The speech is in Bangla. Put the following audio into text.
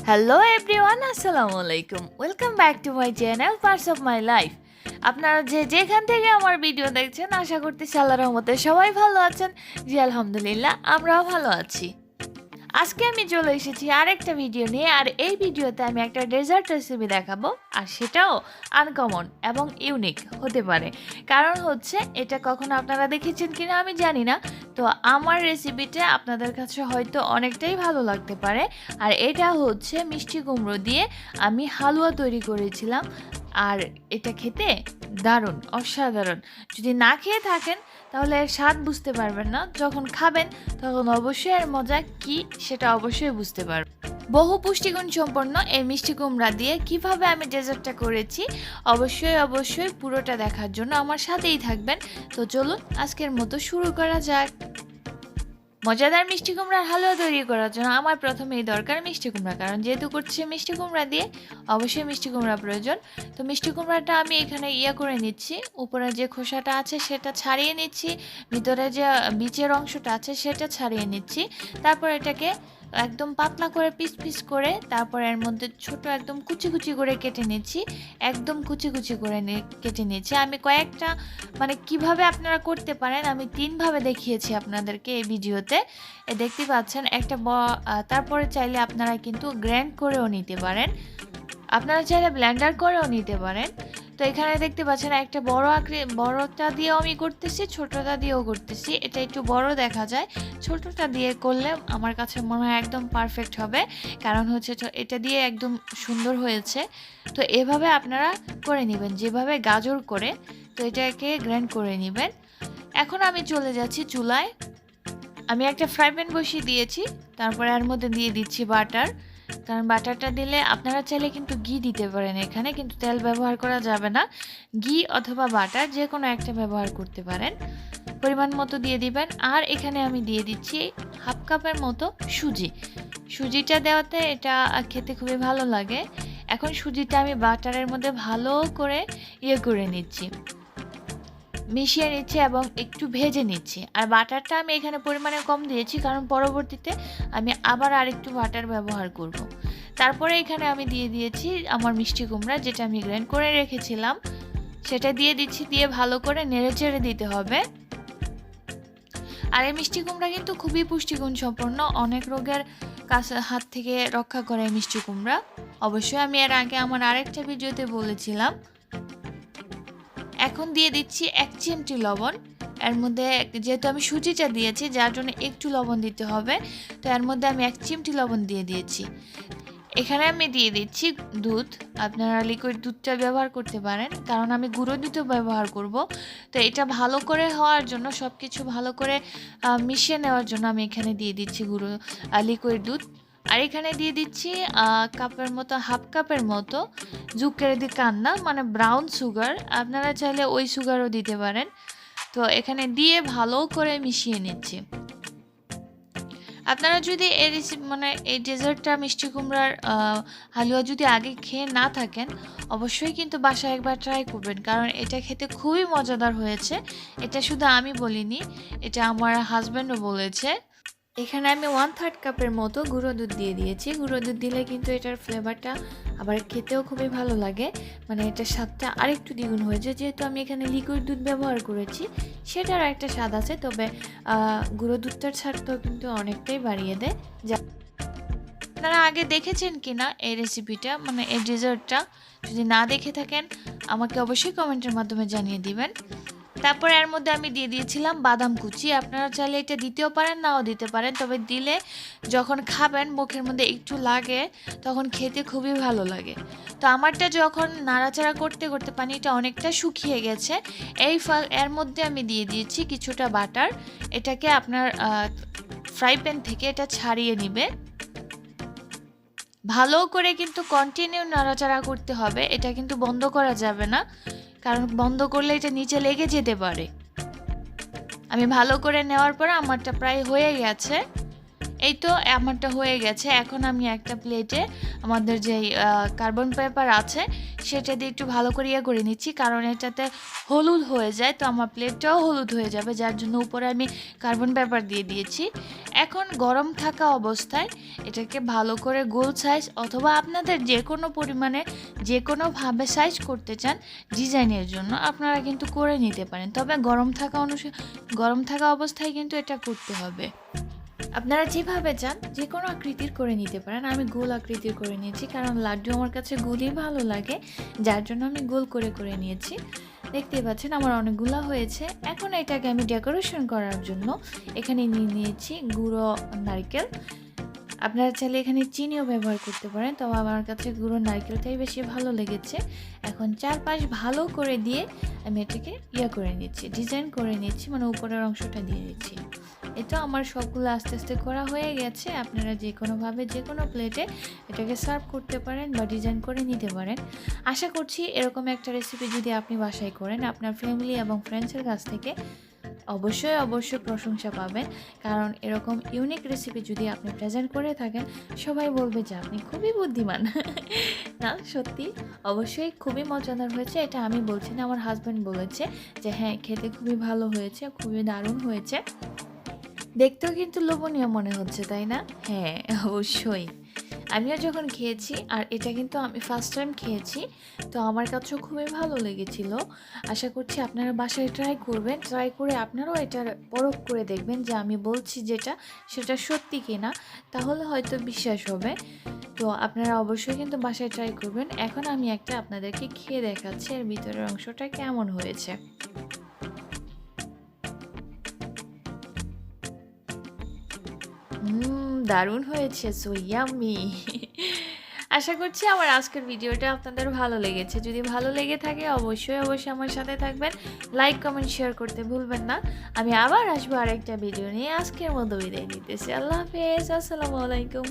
হ্যালো এভরিওয়ান, আসসালামু আলাইকুম। Welcome back to my channel parts of my life. আপনারা যেখান থেকে আমার ভিডিও দেখছেন, আশা করতেছি আল্লাহর রহমতে সবাই ভালো আছেন। জি আলহামদুলিল্লাহ, আমরাও ভালো আছি। আজকে আমি চলে এসেছি আরেকটা ভিডিও নিয়ে। আর এই ভিডিওতে আমি একটা ডেজার্ট রেসিপি দেখাবো, আর সেটাও আনকমন এবং ইউনিক হতে পারে। কারণ হচ্ছে এটা কখনো আপনারা দেখেছেন কিনা আমি জানি না, তো আমার রেসিপিটা আপনাদের কাছে হয়তো অনেকটাই ভালো লাগতে পারে। আর এটা হচ্ছে মিষ্টি কুমড়ো দিয়ে আমি হালুয়া তৈরি করেছিলাম, আর এটা খেতে দারুণ, অসাধারণ। যদি না খেয়ে থাকেন তাহলে এর স্বাদ বুঝতে পারবেন না, যখন খাবেন তখন অবশ্যই এর মজা কি সেটা অবশ্যই বুঝতে পারবেন। বহু পুষ্টিগুণ সম্পন্ন এই মিষ্টি কুমড়া দিয়ে কিভাবে আমি ডেজার্টটা করেছি, অবশ্যই পুরোটা দেখার জন্য আমার সাথেই থাকবেন। তো চলুন আজকের মতো শুরু করা যাক। মজাদার মিষ্টি কুমড়ার হালুয়া তৈরি করার জন্য আমার প্রথমেই দরকার মিষ্টি কুমড়া, কারণ যেহেতু করছি মিষ্টি কুমড়া দিয়ে অবশ্যই মিষ্টি কুমড়া প্রয়োজন। তো মিষ্টি কুমড়াটা আমি এখানে করে নিচ্ছি, উপরে যে খোসাটা আছে সেটা ছাড়িয়ে নিচ্ছি, ভিতরে যে বীজের অংশটা আছে সেটা ছাড়িয়ে নিচ্ছি। তারপর এটাকে একদম পাতলা করে পিস পিস করে, তারপর এর মধ্যে ছোট একদম কুচি কুচি করে কেটে নিচ্ছি, একদম কুচি কুচি করে কেটে নিচ্ছি। আমি কয়েকটা কিভাবে আপনারা করতে পারেন আমি 3ভাবে দেখিয়েছি আপনাদেরকে এই ভিডিওতে, দেখতে পাচ্ছেন একটা। তারপরে চাইলে আপনারা কিন্তু গ্রাইন্ড করেও নিতে পারেন, আপনারা চাইলে ব্লেন্ডার করেও নিতে পারেন। তো এখানে দেখতে পাচ্ছেন একটা বড়টা দিয়েও আমি করতেছি, ছোটটা দিয়েও করতেছি। এটা একটু বড় দেখা যায়, ছোটটা দিয়ে করলে আমার কাছে মনে হয় একদম পারফেক্ট হবে, কারণ হচ্ছে এটা দিয়ে একদম সুন্দর হয়েছে। তো এভাবে আপনারা করে নেবেন, যেভাবে গাজর করে। তো এটাকে গ্রাইন্ড করে নেবেন। এখন আমি চলে যাচ্ছি চুলায়। আমি একটা ফ্রাই প্যান বসিয়ে দিয়েছি, তারপরে এর মধ্যে দিয়ে দিচ্ছি বাটার। কারণ বাটারটা দিলে আপনারা চাইলে কিন্তু ঘি দিতে পারেন, এখানে কিন্তু তেল ব্যবহার করা যাবে না। ঘি অথবা বাটার যে কোনো একটা ব্যবহার করতে পারেন। পরিমাণ মতো দিয়ে দিবেন। আর এখানে আমি দিয়ে দিচ্ছি হাফ কাপের মতো সুজিটা দেওয়াতে এটা খেতে খুবই ভালো লাগে। এখন সুজিটা আমি বাটারের মধ্যে ভালো করে করে নিচ্ছি, মিশিয়ে নিচ্ছি এবং একটু ভেজে নিচ্ছি। আর বাটারটা আমি এখানে পরিমাণে কম দিয়েছি, কারণ পরবর্তীতে আমি আবার আরেকটু বাটার ব্যবহার করব। তারপরে এখানে আমি দিয়ে দিয়েছি আমার মিষ্টি কুমড়া, যেটা আমি গ্রাইন্ড করে রেখেছিলাম সেটা দিয়ে দিচ্ছি। দিয়ে ভালো করে নেড়েচেড়ে দিতে হবে। আর এই মিষ্টি কুমড়া কিন্তু খুবই পুষ্টিগুণ সম্পন্ন, অনেক রোগের হাত থেকে রক্ষা করে মিষ্টি কুমড়া। অবশ্যই আমি এর আগে আমার আরেকটা ভিডিওতে বলেছিলাম। এখন দিয়ে দিচ্ছি 1 চিমটি লবণ। এর মধ্যে যেহেতু আমি সুজিটা দিয়েছি, যার জন্য একটু লবণ দিতে হবে। তো এর মধ্যে আমি 1 চিমটি লবণ দিয়ে দিয়েছি। এখানে আমি দিয়ে দিচ্ছি দুধ। আপনারা লিকুইড দুধটা ব্যবহার করতে পারেন, কারণ আমি গুঁড়ো দুধও ব্যবহার করব। তো এটা ভালো করে হওয়ার জন্য, সব কিছু ভালো করে মিশিয়ে নেওয়ার জন্য আমি এখানে দিয়ে দিচ্ছি লিকুইড দুধ। আর এখানে দিয়ে দিচ্ছি হাফ কাপের মতো জুকের কান্না, ব্রাউন সুগার। আপনারা চাইলে ওই সুগারও দিতে পারেন। তো এখানে দিয়ে ভালো করে মিশিয়ে নিচ্ছি। আপনারা যদি এই এই ডেজার্টটা মিষ্টি কুমড়ার হালুয়া যদি আগে খেয়ে না থাকেন, অবশ্যই কিন্তু বাসায় একবার ট্রাই করবেন, কারণ এটা খেতে খুবই মজাদার হয়েছে। এটা শুধু আমি বলিনি, এটা আমার হাজব্যান্ডও বলেছে। এখানে আমি 1/3 কাপের মতো গুঁড়ো দুধ দিয়ে দিয়েছি। গুঁড়ো দুধ দিলে কিন্তু এটার ফ্লেভারটা আবার খেতেও খুবই ভালো লাগে, এটার স্বাদটা আরেকটু দ্বিগুণ হয়েছে। যেহেতু আমি এখানে লিকুইড দুধ ব্যবহার করেছি, সেটার একটা স্বাদ আছে, তবে গুঁড়ো দুধটার স্বাদটাও কিন্তু অনেকটাই বাড়িয়ে দেয়। আপনারা আগে দেখেছেন কিনা এই রেসিপিটা, এই ডেজার্টটা? যদি না দেখে থাকেন আমাকে অবশ্যই কমেন্টের মাধ্যমে জানিয়ে দিবেন। তারপর এর মধ্যে আমি দিয়ে দিয়েছিলাম বাদাম কুচি। আপনারা চাইলে এটা দিতেও পারেন, নাও দিতে পারেন, তবে দিলে যখন খাবেন মুখের মধ্যে একটু লাগে, তখন খেতে খুবই ভালো লাগে। তো আমারটা যখন নাড়াচাড়া করতে করতে পানিটা অনেকটা শুকিয়ে গেছে, এর মধ্যে আমি দিয়ে দিয়েছি কিছুটা বাটার। এটাকে আপনার ফ্রাই প্যান থেকে এটা ছাড়িয়ে নিবে। ভালো করে কিন্তু কন্টিনিউ নাড়াচাড়া করতে হবে, এটা কিন্তু বন্ধ করা যাবে না, কারণ বন্ধ করলে এটা নিচে লেগে যেতে পারে। আমি ভালো করে নেওয়ার পর আমারটা প্রায় হয়ে গেছে। এই তো আমারটা হয়ে গেছে। এখন আমি একটা প্লেটে আমাদের যে কার্বন পেপার আছে সেটা দিয়ে একটু ভালো করে করে নিচ্ছি, কারণ এটাতে হলুদ হয়ে যায়, তো আমার প্লেটটাও হলুদ হয়ে যাবে, যার জন্য উপরে আমি কার্বন পেপার দিয়ে দিয়েছি। এখন গরম থাকা অবস্থায় এটাকে ভালো করে গোল সাইজ অথবা আপনাদের যে কোনো পরিমাণে যে কোনোভাবে সাইজ করতে চান ডিজাইনের জন্য আপনারা কিন্তু করে নিতে পারেন, তবে গরম থাকা অবস্থায় কিন্তু এটা করতে হবে। আপনারা যেভাবে চান যে কোনো আকৃতির করে নিতে পারেন। আমি গোল আকৃতির করে নিয়েছি, কারণ লাড্ডু আমার কাছে গোলই ভালো লাগে, যার জন্য আমি গোল করে করে নিয়েছি। দেখতেই পাচ্ছেন আমার অনেকগুলো হয়েছে। এখন এটাকে আমি ডেকোরেশন করার জন্য এখানে নিয়ে নিয়েছি গুঁড়ো নারকেল। আপনারা চাইলে এখানে চিনিও ব্যবহার করতে পারেন, তবে আমার কাছে গুঁড়ো নারকেলটাই বেশি ভালো লেগেছে। এখন চারপাশ ভালো করে দিয়ে আমি এটাকে করে নিচ্ছি, ডিজাইন করে নিচ্ছি, মানে উপরের অংশটা দিয়ে দিচ্ছি। এটা আমার সবগুলো আস্তে আস্তে করা হয়ে গেছে। আপনারা যে কোনোভাবে যে কোনো প্লেটে এটাকে সার্ভ করতে পারেন বা ডিজাইন করে নিতে পারেন। আশা করছি এরকম একটা রেসিপি যদি আপনি বাসায় করেন আপনার ফ্যামিলি এবং ফ্রেন্ডসের কাছ থেকে অবশ্যই প্রশংসা পাবেন, কারণ এরকম ইউনিক রেসিপি যদি আপনি প্রেজেন্ট করে থাকেন সবাই বলবে যে আপনি খুবই বুদ্ধিমান। না সত্যি অবশ্যই খুবই মজাদার হয়েছে। এটা আমি বলছি না, আমার হাজব্যান্ড বলেছে যে হ্যাঁ খেতে খুবই ভালো হয়েছে, খুবই দারুণ হয়েছে, দেখতেও কিন্তু লোভনীয় মনে হচ্ছে, তাই না? হ্যাঁ অবশ্যই। আমিও যখন খেয়েছি, আর এটা কিন্তু আমি ফার্স্ট টাইম খেয়েছি, তো আমার কাছেও খুবই ভালো লেগেছিল। আশা করছি আপনারা বাসায় ট্রাই করবেন, ট্রাই করে আপনারাও এটার পরখ করে দেখবেন যে আমি বলছি যেটা সেটা সত্যি কিনা, তাহলে হয়তো বিশ্বাস হবে। তো আপনারা অবশ্যই কিন্তু বাসায় ট্রাই করবেন। এখন আমি একটা আপনাদেরকে খেয়ে দেখাচ্ছি এর ভিতরের অংশটা কেমন হয়েছে। দারুণ হয়েছে, সো ইয়াম্মি। আশা করছি আমার আজকের ভিডিওটা আপনাদের ভালো লেগেছে। যদি ভালো লেগে থাকে অবশ্যই আমার সাথে থাকবেন, লাইক কমেন্ট শেয়ার করতে ভুলবেন না। আমি আবার আসবো আরেকটা ভিডিও নিয়ে। আজকের মতো বিদায় নিতেছি। আল্লাহ হাফেজ, আসসালামু আলাইকুম।